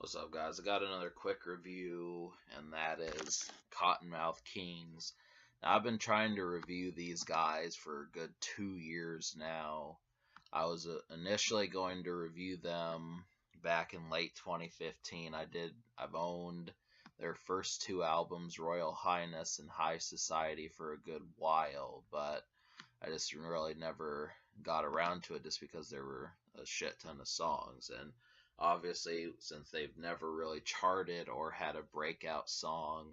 What's up, guys? I got another quick review, and that is Kottonmouth Kings. Now, I've been trying to review these guys for a good 2 years now. I was initially going to review them back in late 2015. I've owned their first two albums, Royal Highness and High Society, for a good while, but I just really never got around to it just because there were a shit ton of songs. And obviously, since they've never really charted or had a breakout song,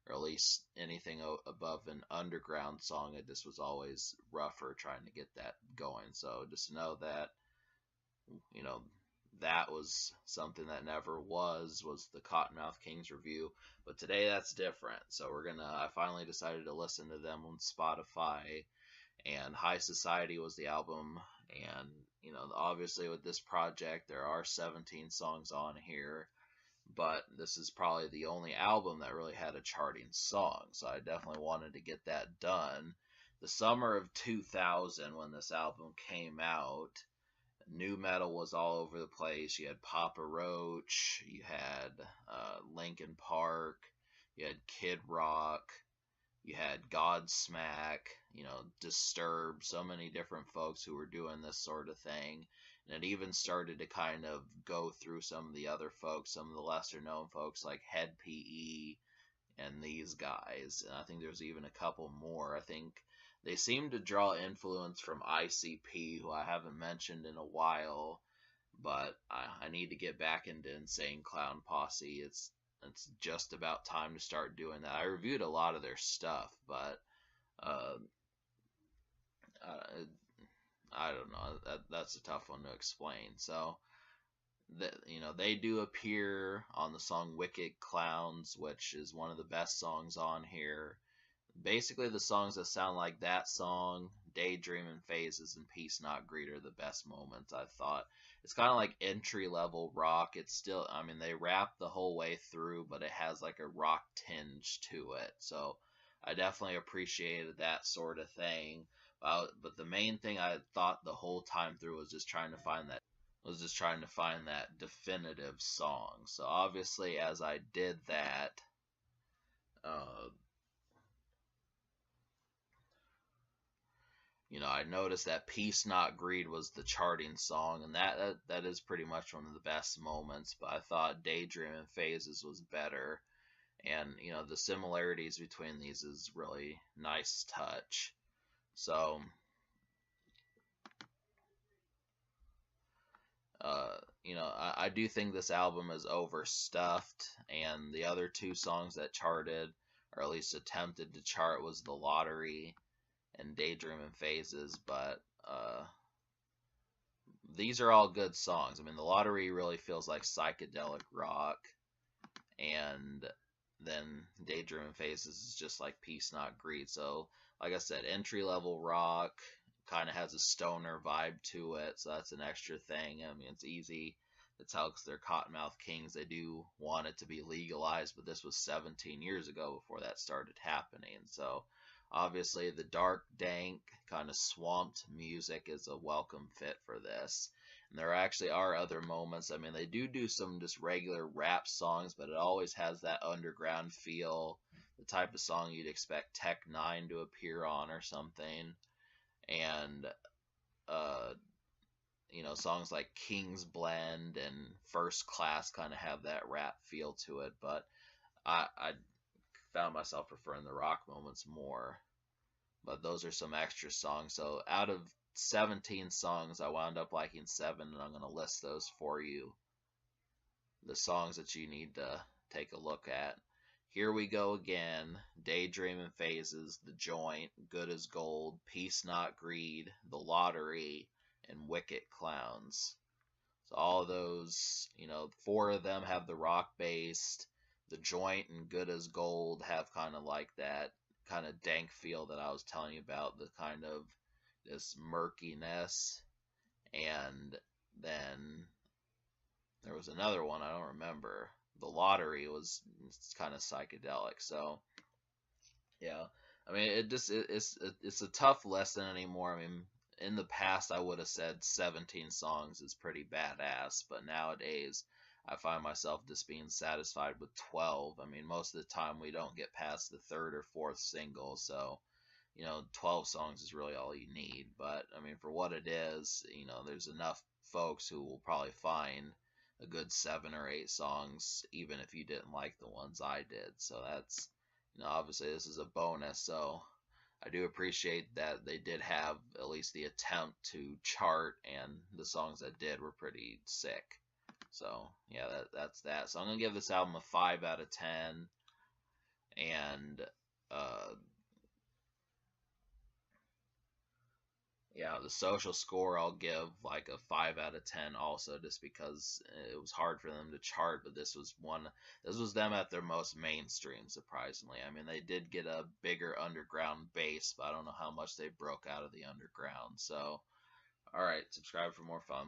or at least anything above an underground song, it just was always rougher trying to get that going. So just know that, you know, that was something that never was the Kottonmouth Kings review. But today that's different. So I finally decided to listen to them on Spotify, and High Society was the album. And obviously with this project there are 17 songs on here, but this is probably the only album that really had a charting song, so I definitely wanted to get that done. The summer of 2000, when this album came out, new metal was all over the place. You had Papa Roach, you had Linkin Park, you had Kid Rock, you had Godsmack, Disturbed, so many different folks who were doing this sort of thing. And it even started to kind of go through some of the other folks, some of the lesser known folks like Head PE and these guys. And I think there's even a couple more. I think they seem to draw influence from ICP, who I haven't mentioned in a while, but I need to get back into Insane Clown Posse. It's just about time to start doing that. I reviewed a lot of their stuff, but I don't know. That's a tough one to explain. So, they do appear on the song Wicked Clowns, which is one of the best songs on here. Basically, the songs that sound like that song, Daydreaming Phases and Peace Not Greed, are the best moments, I thought. It's kind of like entry-level rock. It's still, they rap the whole way through, but it has like a rock tinge to it. So I definitely appreciated that sort of thing. But the main thing I thought the whole time through was just trying to find that definitive song. So obviously, as I did that, I noticed that Peace Not Greed was the charting song, and that is pretty much one of the best moments, but I thought Daydreaming Phases was better. And, the similarities between these is really nice touch. So, I do think this album is overstuffed, and the other two songs that charted, or at least attempted to chart, was The Lottery and Daydreaming Phases, but these are all good songs. The Lottery really feels like psychedelic rock, and then Daydreaming Phases is just like Peace Not Greed. So, like I said, entry-level rock, kind of has a stoner vibe to it, so that's an extra thing. It's easy to tell because they're Kottonmouth Kings. They do want it to be legalized, but this was 17 years ago before that started happening. So obviously the dark, dank, kind of swamped music is a welcome fit for this. And there actually are other moments. They do some just regular rap songs, but it always has that underground feel, the type of song you'd expect Tech Nine to appear on or something. And songs like King's Blend and First Class kind of have that rap feel to it, but I found myself preferring the rock moments more. But those are some extra songs. So out of 17 songs, I wound up liking 7, and I'm going to list those for you. The songs that you need to take a look at. Here We Go Again, Daydreaming Phases, The Joint, Good as Gold, Peace Not Greed, The Lottery, and Wicked Clowns. So all of those, 4 of them have the rock-based. The Joint and Good as Gold have kind of like that kind of dank feel that I was telling you about, the kind of this murkiness. And then there was another one, I don't remember. The Lottery was kind of psychedelic. So yeah, it's a tough lesson anymore. In the past I would have said 17 songs is pretty badass, but nowadays I find myself just being satisfied with 12. I mean, most of the time we don't get past the third or fourth single, so 12 songs is really all you need. But I mean, for what it is, there's enough folks who will probably find a good 7 or 8 songs, even if you didn't like the ones I did. So that's, obviously this is a bonus. So I do appreciate that they did have at least the attempt to chart, and the songs that did were pretty sick. So yeah, that's that. So I'm gonna give this album a 5 out of 10, and uh, yeah, the social score I'll give like a 5 out of 10 also, just because it was hard for them to chart, but this was them at their most mainstream, surprisingly. I mean, they did get a bigger underground base, but I don't know how much they broke out of the underground. So, all right, subscribe for more fun.